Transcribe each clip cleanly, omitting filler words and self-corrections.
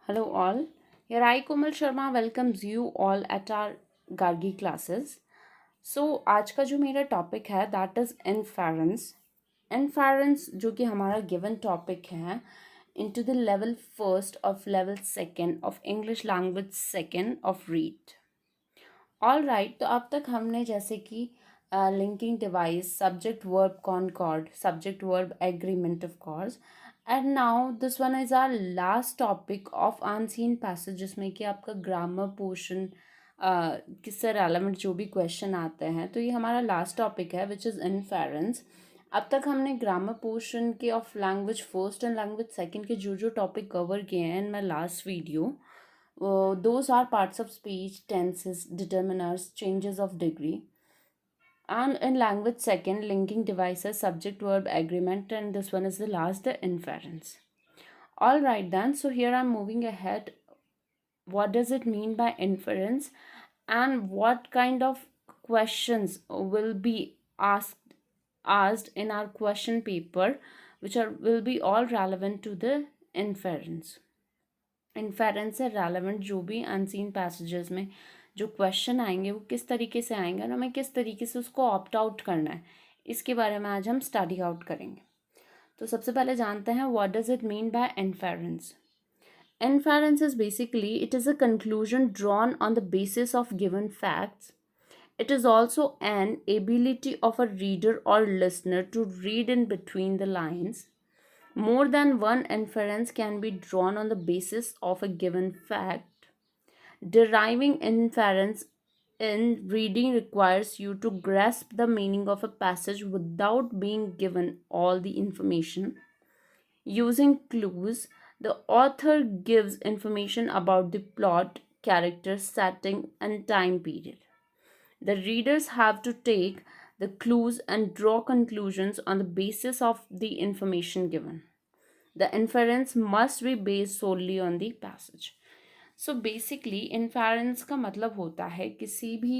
Hello all. Here I Komal Sharma welcomes you all at our Gargi classes. आज का जो मेरा topic है दैट इज़ इन्फेरेंस. इन्फेरेंस जो कि हमारा गिवन टॉपिक है into the level first of level second of English language second of read. All right, तो अब तक हमने जैसे कि linking device, subject verb concord, subject verb agreement of course. And now this one is our last topic of unseen passage, जिसमें कि आपका grammar portion किससे रेलेवेंट जो भी क्वेश्चन आते हैं, तो ये हमारा लास्ट टॉपिक है विच इज़ इन्फेरेंस. अब तक हमने ग्रामर पोर्शन के of language first and language second के जो जो टॉपिक कवर किए हैं in my last video, those are parts of speech, tenses, determiners, changes of degree. And in language second, linking devices, subject verb agreement, and this one is the last, the inference. All right then, so here I'm moving ahead. What does it mean by inference, and what kind of questions will be asked in our question paper, which are will be all relevant to the inference. Inference से relevant जो भी unseen passages में जो question आएंगे वो किस तरीके से आएंगे और हमें किस तरीके से उसको ऑप्ट आउट करना है, इसके बारे में आज हम स्टडी आउट करेंगे. तो सबसे पहले जानते हैं what does it mean by inference. Inference is basically it is a conclusion drawn on the basis of given facts. It is also an ability of a reader or listener to read in between the lines. More than one inference can be drawn on the basis of a given fact. Deriving inference in reading requires you to grasp the meaning of a passage without being given all the information. Using clues, the author gives information about the plot, character, setting, and time period. The readers have to take the clues and draw conclusions on the basis of the information given. The inference must be based solely on the passage. So basically inference का मतलब होता है किसी भी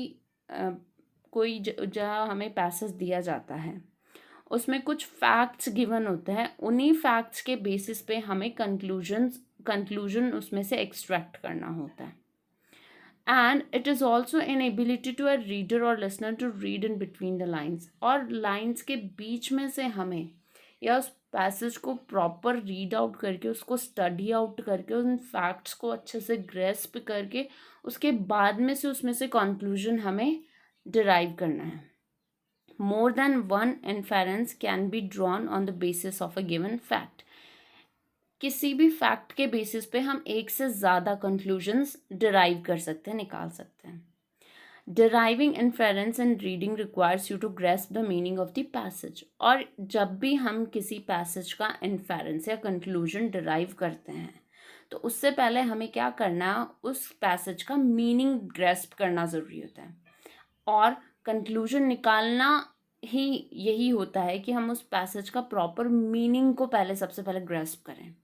कोई जहाँ हमें passage दिया जाता है उसमें कुछ फैक्ट्स गिवन होते हैं, उन्हीं फैक्ट्स के बेसिस पे हमें कंक्लूजन उसमें से एक्सट्रैक्ट करना होता है. And it is also an ability to a reader और listener to read in between the lines, और लाइन्स के बीच में से हमें या उस पैसेज को प्रॉपर रीड आउट करके उसको स्टडी आउट करके उन फैक्ट्स को अच्छे से ग्रेस्प करके उसके बाद में से उसमें से कंक्लूजन हमें डिराइव करना है. More than one inference can be drawn on the basis of a given fact. किसी भी फैक्ट के बेसिस पे हम एक से ज़्यादा कंक्लूजन्स डिराइव कर सकते हैं, निकाल सकते हैं. Deriving inference and reading requires you to grasp the meaning of the passage. और जब भी हम किसी पैसेज का इन्फेरेंस या कंक्लूजन डिराइव करते हैं तो उससे पहले हमें क्या करना, उस पैसेज का मीनिंग ग्रेस्प करना ज़रूरी होता है. और कंक्लूजन निकालना ही यही होता है कि हम उस पैसेज का प्रॉपर मीनिंग को पहले सबसे पहले ग्रेस्प करें,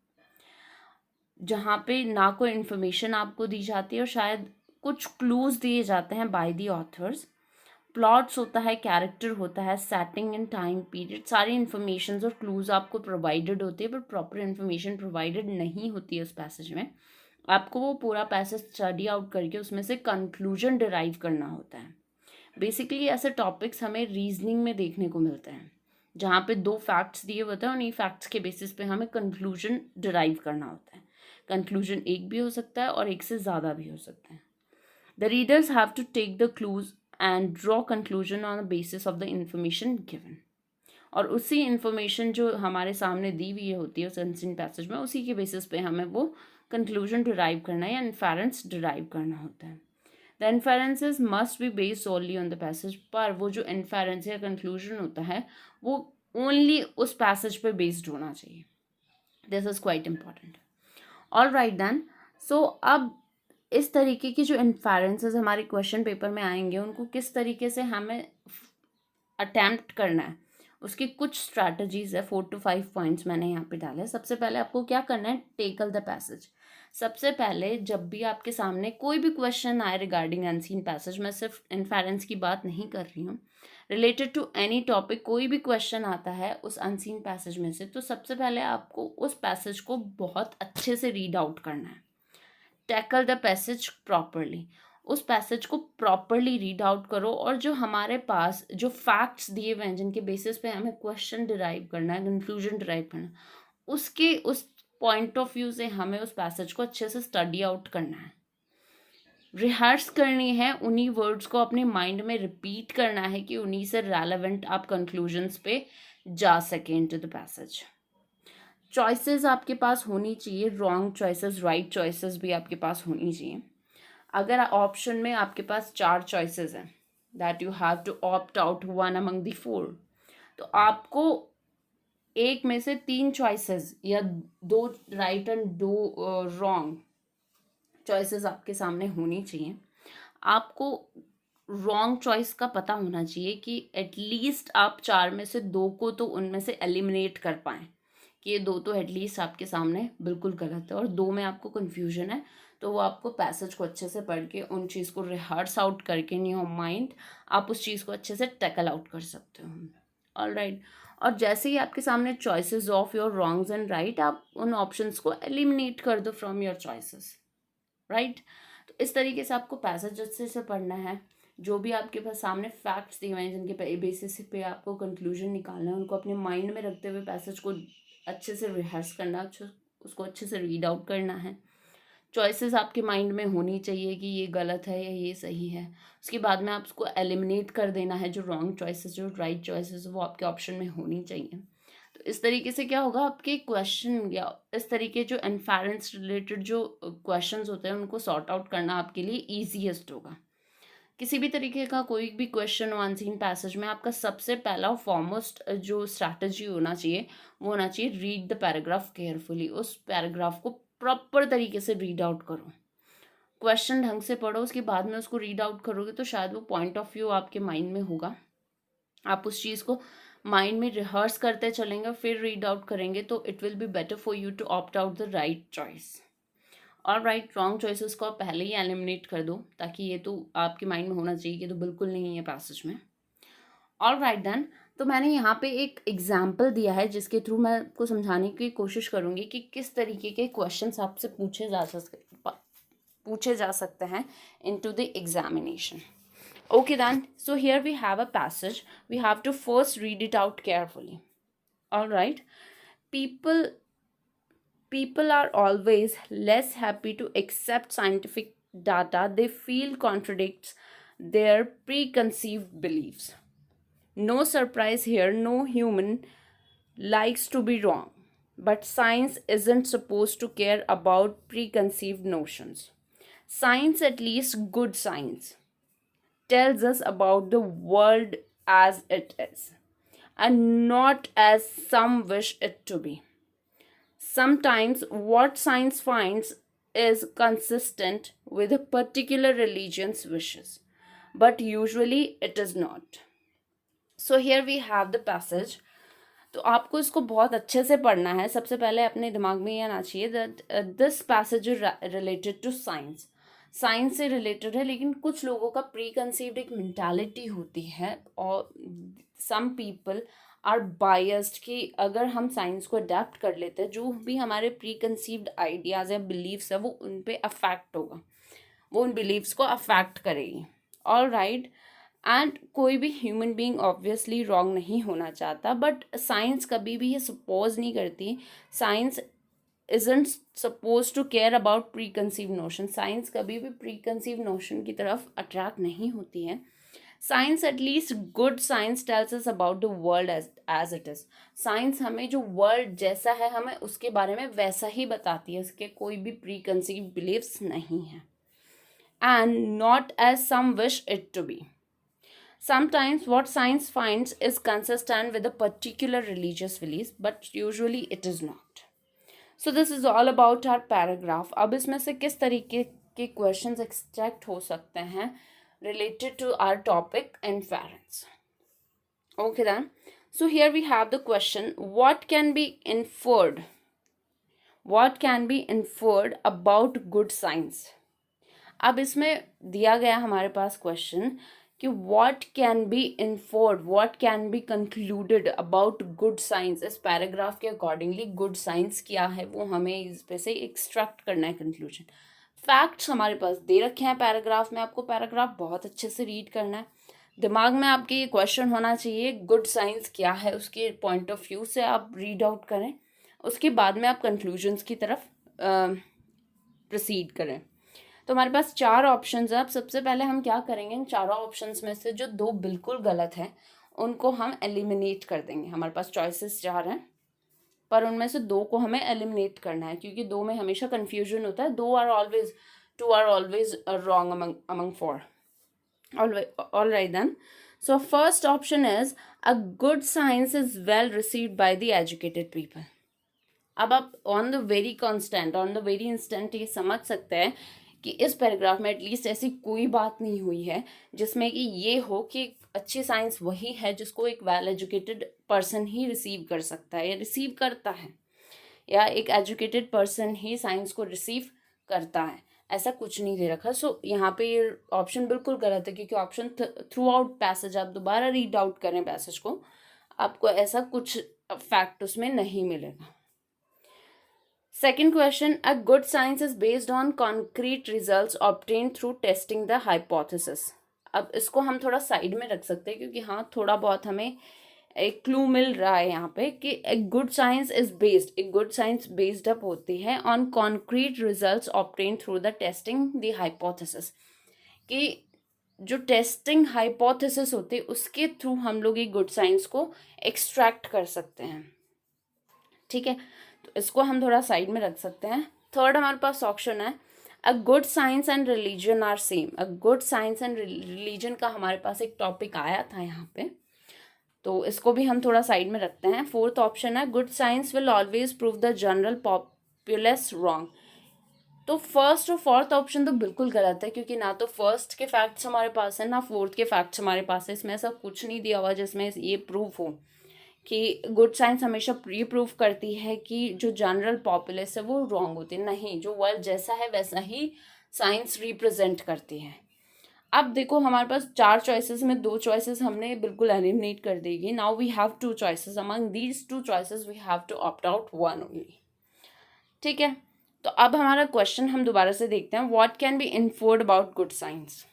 जहाँ पे ना कोई इन्फॉर्मेशन आपको दी जाती है और शायद कुछ क्लूज दिए जाते हैं बाय दी ऑथर्स. प्लॉट्स होता है, कैरेक्टर होता है, सेटिंग एंड टाइम पीरियड, सारी इन्फॉर्मेशन और क्लूज आपको प्रोवाइडेड होती है, पर प्रॉपर इन्फॉर्मेशन प्रोवाइडेड नहीं होती है उस पैसेज में. आपको वो पूरा पैसेज स्टडी आउट करके उसमें से कंक्लूजन डिराइव करना होता है. बेसिकली ऐसे टॉपिक्स हमें रीजनिंग में देखने को मिलते हैं जहाँ पे दो फैक्ट्स दिए होते हैं, उन्हीं फैक्ट्स के बेसिस पे हमें कंक्लूजन डिराइव करना होता है. कंक्लूजन एक भी हो सकता है और एक से ज़्यादा भी हो सकता है. The readers have to take the clues and draw conclusion on the basis of the information given. और उसी इंफॉर्मेशन जो हमारे सामने दी हुई होती है उस अनसीन पैसेज में, उसी के बेसिस पे हमें वो कंक्लूजन डिराइव करना है या इन्फेरेंस डिराइव करना होता है. The inferences must be based solely on the passage. पर वो जो इन्फेरेंस या कंक्लूजन होता है वो ओनली उस पैसेज पे बेस्ड होना चाहिए. This is quite important. All right then, so अब इस तरीके की जो इन्फेरेंसेस हमारे क्वेश्चन पेपर में आएंगे उनको किस तरीके से हमें अटैम्प्ट करना है, उसकी कुछ स्ट्रैटेजीज है. 4 to 5 पॉइंट्स मैंने यहाँ पे डाले. सबसे पहले आपको क्या करना है, टेकल द पैसेज. सबसे पहले जब भी आपके सामने कोई भी क्वेश्चन आए रिगार्डिंग अनसीन पैसेज, मैं सिर्फ इन्फेरेंस की बात नहीं कर रही हूँ, रिलेटेड टू एनी टॉपिक, कोई भी क्वेश्चन आता है उस अनसीन पैसेज में से, तो सबसे पहले आपको उस पैसेज को बहुत अच्छे से रीड आउट करना है. टैकल द पैसेज प्रॉपरली, उस पैसेज को प्रॉपरली रीड आउट करो, और जो हमारे पास जो फैक्ट्स दिए हुए हैं जिनके बेसिस पे हमें क्वेश्चन डिराइव करना है, कंक्लूजन डिराइव करना है, उसके उस पॉइंट ऑफ व्यू से हमें उस पैसेज को अच्छे से स्टडी आउट करना है, रिहर्स करनी है, उन्हीं वर्ड्स को अपने माइंड में रिपीट करना है कि उन्हीं से रेलेवेंट आप कंक्लूजन्स पे जा सकें इनटू द पैसेज। चॉइसेस आपके पास होनी चाहिए, रॉन्ग चॉइसेस, राइट चॉइसेस भी आपके पास होनी चाहिए। अगर ऑप्शन में आपके पास 4 चॉइसेस हैं, that you have to opt out one among the 4, तो आपको एक में से 3 चॉइसेस या 2 राइट एंड 2 रॉन्ग चॉइसेस आपके सामने होनी चाहिए। आपको रॉन्ग चॉइस का पता होना चाहिए कि एटलीस्ट आप 4 में से 2 को तो उनमें से एलिमिनेट कर पाएँ, कि ये 2 तो एटलीस्ट आपके सामने बिल्कुल गलत है, और 2 में आपको कन्फ्यूजन है, तो वो आपको पैसेज को अच्छे से पढ़ के उन चीज़ को रिहर्स आउट करके इन योर माइंड आप उस चीज़ को अच्छे से टैकल आउट कर सकते हो। ऑलराइट, और जैसे ही आपके सामने choices of your wrongs and right, आप उन ऑप्शंस को एलिमिनेट कर दो फ्रॉम योर चॉइसेस, राइट। तो इस तरीके से आपको पैसेज अच्छे से पढ़ना है। जो भी आपके पास सामने फैक्ट्स दिए हुए हैं जिनके बेसिस पे आपको कंक्लूजन निकालना है, उनको अपने माइंड में रखते हुए पैसेज को अच्छे से रिहर्स करना, उसको अच्छे से रीड आउट करना है। चॉइसेस आपके माइंड में होनी चाहिए कि ये गलत है या ये सही है। उसके बाद में आप उसको एलिमिनेट कर देना है, जो रॉन्ग चॉइसेस, जो राइट चॉइसेस, वो आपके ऑप्शन में होनी चाहिए। तो इस तरीके से क्या होगा, आपके क्वेश्चन या इस तरीके जो इन्फेरेंस रिलेटेड जो क्वेश्चंस होते हैं उनको सॉर्ट आउट करना आपके लिए ईजीएस्ट होगा। किसी भी तरीके का कोई भी क्वेश्चन वन सीन पैसेज में आपका सबसे पहला और फॉरमोस्ट जो स्ट्रैटेजी होना चाहिए वो होना चाहिए रीड द पैराग्राफ केयरफुली। उस पैराग्राफ को प्रॉपर तरीके से रीड आउट करो, क्वेश्चन ढंग से पढ़ो, उसके बाद में उसको रीड आउट करोगे तो शायद वो पॉइंट ऑफ व्यू आपके माइंड में होगा। आप उस चीज़ को माइंड में रिहर्स करते चलेंगे, फिर रीड आउट करेंगे, तो it will be better for you to opt out the right choice. और राइट रॉन्ग चॉइसेस को आप पहले ही एलिमिनेट कर दो, ताकि ये तो आपके माइंड में होना चाहिए कि तो बिल्कुल नहीं है पैसेज में। ऑल राइट देन, तो मैंने यहाँ पे एक एग्जाम्पल दिया है जिसके थ्रू मैं आपको समझाने की कोशिश करूँगी कि किस तरीके के क्वेश्चंस आपसे पूछे जा सकते हैं into the examination. Okay then, so here we have a passage. We have to first read it out carefully. All right. People people are always less happy to accept scientific data they feel contradicts their preconceived beliefs. No surprise here, no human likes to be wrong. But science isn't supposed to care about preconceived notions. Science, at least good science, tells us about the world as it is and not as some wish it to be. Sometimes what science finds is consistent with a particular religion's wishes, but usually it is not. So here we have the passage. तो आपको इसको बहुत अच्छे से पढ़ना है। सबसे पहले अपने दिमाग में ये आना चाहिए that this passage is related to science. Science से रिलेटेड है, लेकिन कुछ लोगों का प्री कंसीव्ड एक मेंटालिटी होती है और सम पीपल आर बायस्ड कि अगर हम साइंस को अडेप्ट कर लेते हैं, जो भी हमारे प्री कंसीव्ड आइडियाज़ या बिलीव्स है वो उन पे अफेक्ट होगा, वो उन बिलीव्स को अफेक्ट करेगी। ऑल राइट, एंड कोई भी ह्यूमन बीइंग ऑब्वियसली रॉन्ग नहीं होना चाहता, बट साइंस कभी भी ये सपोज नहीं करती, science isn't supposed to care about preconceived notion. Science कभी भी preconceived notion की तरफ अट्रैक्ट नहीं होती है। Science, at least good science, tells us about the world as it is. Science हमें जो वर्ल्ड जैसा है हमें उसके बारे में वैसा ही बताती है, इसके कोई भी preconceived beliefs नहीं है। and not as some wish it to be. Sometimes what science finds is consistent with a particular religious belief, but usually it is not. So this is all about our paragraph. अब इसमें से किस तरीके के questions extract हो सकते हैं related to our topic inference. Okay then. So here we have the question, what can be inferred? What can be inferred about good science? अब इसमें दिया गया हमारे पास क्वेश्चन कि what can be inferred, what can be concluded about good science. इस paragraph के accordingly good science क्या है वो हमें इस पे से एक्सट्रैक्ट करना है कंक्लूजन। फैक्ट्स हमारे पास दे रखे हैं पैराग्राफ में, आपको पैराग्राफ बहुत अच्छे से रीड करना है। दिमाग में आपके ये क्वेश्चन होना चाहिए गुड साइंस क्या है, उसके पॉइंट ऑफ व्यू से आप रीड आउट करें। उसके बाद में आप कंक्लूजन्स की तरफ प्रोसीड करें। तो हमारे पास 4 ऑप्शंस हैं। अब सबसे पहले हम क्या करेंगे, इन चारों ऑप्शंस में से जो 2 बिल्कुल गलत हैं उनको हम एलिमिनेट कर देंगे। हमारे पास चॉइसेस 4 हैं, पर उनमें से 2 को हमें एलिमिनेट करना है, क्योंकि 2 में हमेशा कन्फ्यूजन होता है। 2 are always wrong among 4. All right then. So first option is a good science is well received by the educated people. अब आप ऑन द वेरी इंस्टेंट ये समझ सकते हैं कि इस पैराग्राफ में एटलीस्ट ऐसी कोई बात नहीं हुई है जिसमें कि ये हो कि अच्छी साइंस वही है जिसको एक वेल एजुकेटेड पर्सन ही रिसीव कर सकता है या रिसीव करता है, या एक एजुकेटेड पर्सन ही साइंस को रिसीव करता है। ऐसा कुछ नहीं दे रखा। सो यहाँ पे ये ऑप्शन बिल्कुल गलत है, क्योंकि ऑप्शन थ्रू आउट पैसेज, आप दोबारा रीड आउट करें पैसेज को, आपको ऐसा कुछ फैक्ट उसमें नहीं मिलेगा। Second question, a good science is based on concrete results obtained through testing the hypothesis. अब इसको हम थोड़ा साइड में रख सकते हैं, क्योंकि हाँ थोड़ा बहुत हमें एक क्लू मिल रहा है यहाँ पे कि एक गुड साइंस बेस्ड अप होती है on concrete results obtain through the testing the hypothesis, कि जो टेस्टिंग हाइपोथेसिस होती है उसके थ्रू हम लोग एक गुड साइंस को एक्सट्रैक्ट कर सकते हैं। ठीक है, तो इसको हम थोड़ा साइड में रख सकते हैं। थर्ड हमारे पास ऑप्शन है a good science and religion are same. A good science and religion का हमारे पास एक टॉपिक आया था यहाँ पे, तो इसको भी हम थोड़ा साइड में रखते हैं। फोर्थ ऑप्शन है good science will always prove the general populace wrong. तो फर्स्ट और फोर्थ ऑप्शन तो बिल्कुल गलत है, क्योंकि ना तो फर्स्ट के फैक्ट्स हमारे पास है ना फोर्थ के फैक्ट्स हमारे पास है। इसमें ऐसा कुछ नहीं दिया हुआ जिसमें ये प्रूफ हो कि गुड साइंस हमेशा ये प्रूफ करती है कि जो जनरल पॉपुलेस है वो रॉन्ग होती है। नहीं, जो वर्ल्ड जैसा है वैसा ही साइंस रिप्रेजेंट करती है। अब देखो हमारे पास 4 चॉइसेस में 2 चॉइसेस हमने बिल्कुल एलिमिनेट कर देगी। Now we have 2 choices, among these 2 choices we have to opt out one only. ठीक है, तो अब हमारा क्वेश्चन हम दोबारा से देखते हैं, what can be inferred about good science.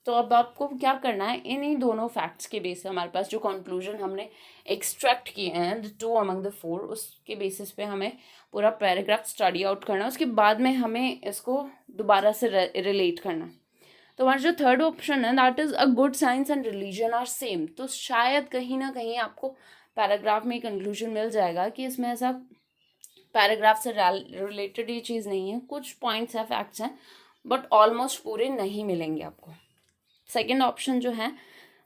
तो अब आपको क्या करना है, इन्हीं दोनों फैक्ट्स के बेस पे हमारे पास जो कंक्लूजन हमने एक्सट्रैक्ट किए हैं द 2 अमंग द 4, उसके बेसिस पे हमें पूरा पैराग्राफ स्टडी आउट करना है। उसके बाद में हमें इसको दोबारा से रिलेट करना है। तो हमारा जो थर्ड ऑप्शन है that is a good science and religion are same. तो शायद कहीं ना कहीं आपको पैराग्राफ में कंक्लूजन मिल जाएगा कि इसमें ऐसा पैराग्राफ से रिलेटेड ये चीज़ नहीं है, कुछ पॉइंट्स हैं, फैक्ट्स हैं, बट ऑलमोस्ट पूरे नहीं मिलेंगे आपको। सेकेंड ऑप्शन जो है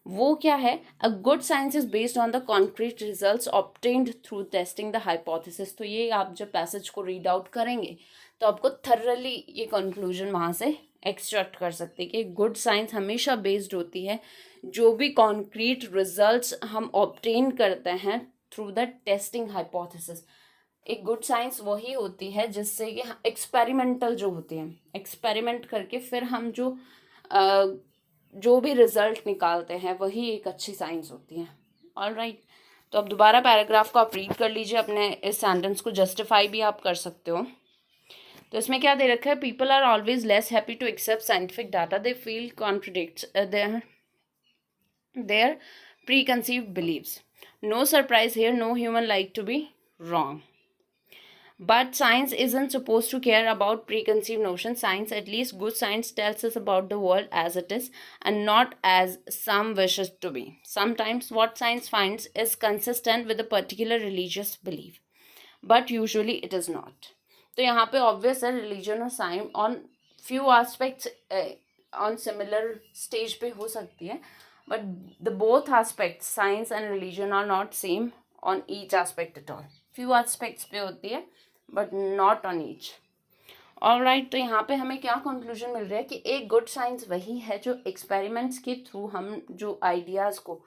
वो क्या है, a good science is based on the concrete results obtained through testing the hypothesis. तो ये आप जब पैसेज को रीड आउट करेंगे तो आपको थर्रली ये कंक्लूजन वहाँ से एक्सट्रैक्ट कर सकते हैं कि गुड साइंस हमेशा बेस्ड होती है जो भी कॉन्क्रीट रिजल्ट्स हम ऑब्टेन करते हैं थ्रू द टेस्टिंग हाइपोथेसिस। एक गुड साइंस वही होती है जिससे कि एक्सपेरिमेंटल जो होती है, एक्सपेरिमेंट करके फिर हम जो भी रिजल्ट निकालते हैं वही एक अच्छी साइंस होती है। ऑल राइट, तो अब दोबारा पैराग्राफ को आप रीड कर लीजिए, अपने इस सेंटेंस को जस्टिफाई भी आप कर सकते हो। तो इसमें क्या दे रखा है, people are always less happy to accept scientific data, they feel contradicts their preconceived believes. No surprise here, no human like to be wrong. But science isn't supposed to care about preconceived notions. Science, at least good science, tells us about the world as it is and not as some wish it to be. Sometimes what science finds is consistent with a particular religious belief, but usually it is not. तो यहाँ पे obvious है religion और science on few aspects on similar stage पे हो सकती है, but the both aspects science and religion are not same on each aspect at all. few aspects पे होती है but not on each. All right, तो यहाँ पे हमें क्या कंक्लूजन मिल रहा है कि एक गुड साइंस वही है जो एक्सपेरिमेंट्स के थ्रू हम जो आइडियाज़ को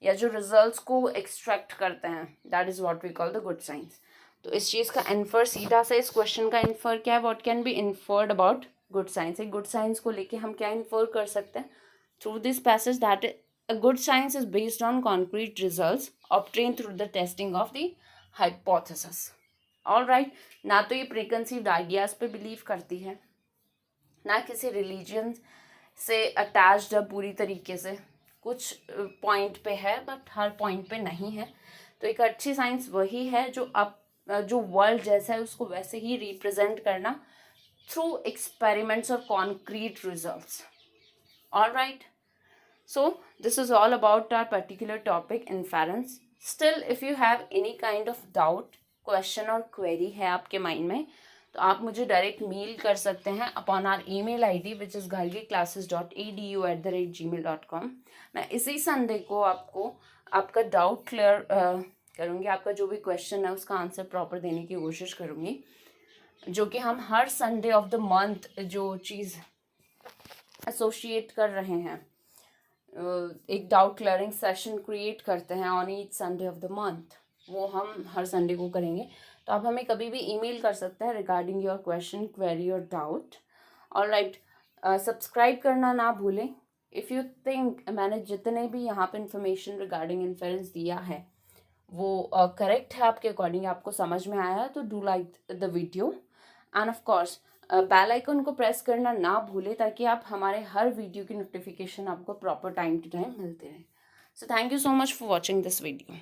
या जो रिजल्ट्स को एक्सट्रैक्ट करते हैं, that is what we call the good science. तो इस चीज़ का इन्फर सीधा सा इस क्वेश्चन का इन्फर क्या है, what can be inferred about good science. एक गुड साइंस को लेके हम क्या इन्फर कर सकते हैं through this passage, that a good science is based on concrete results obtain through the testing of the hypothesis. All right, ना तो ये प्रीकंसीव्ड आइडियाज़ पे बिलीव करती है ना किसी रिलीजन से अटैच्ड है पूरी तरीके से, कुछ पॉइंट पे है बट हर पॉइंट पे नहीं है। तो एक अच्छी साइंस वही है जो जो वर्ल्ड जैसा है उसको वैसे ही रिप्रेजेंट करना थ्रू एक्सपेरिमेंट्स और concrete results. Alright, so this is all about our particular topic, inference. Still, if you have any kind of doubt, question और query है आपके माइंड में, तो आप मुझे डायरेक्ट मेल कर सकते हैं upon our email ID which is gargiclasses.edu@gmail.com। मैं इसी संडे को आपको आपका डाउट क्लियर करूँगी, आपका जो भी क्वेश्चन है उसका आंसर प्रॉपर देने की कोशिश करूँगी, जो कि हम हर संडे ऑफ द मंथ जो चीज़ एसोशिएट कर रहे हैं, एक डाउट क्लियरिंग सेशन क्रिएट करते हैं on each Sunday off the month, वो हम हर संडे को करेंगे। तो आप हमें कभी भी ईमेल कर सकते हैं रिगार्डिंग योर क्वेश्चन, क्वेरी और डाउट। ऑलराइट, सब्सक्राइब करना ना भूलें। इफ़ यू थिंक मैंने जितने भी यहाँ पे इंफॉर्मेशन रिगार्डिंग इन्फ्लुएंस दिया है वो करेक्ट है आपके अकॉर्डिंग, आपको समझ में आया है, तो do like the video and of course bell icon को प्रेस करना ना भूलें ताकि आप हमारे हर वीडियो की नोटिफिकेशन आपको प्रॉपर टाइम टू टाइम मिलते रहे। So thank you so much for watching this video.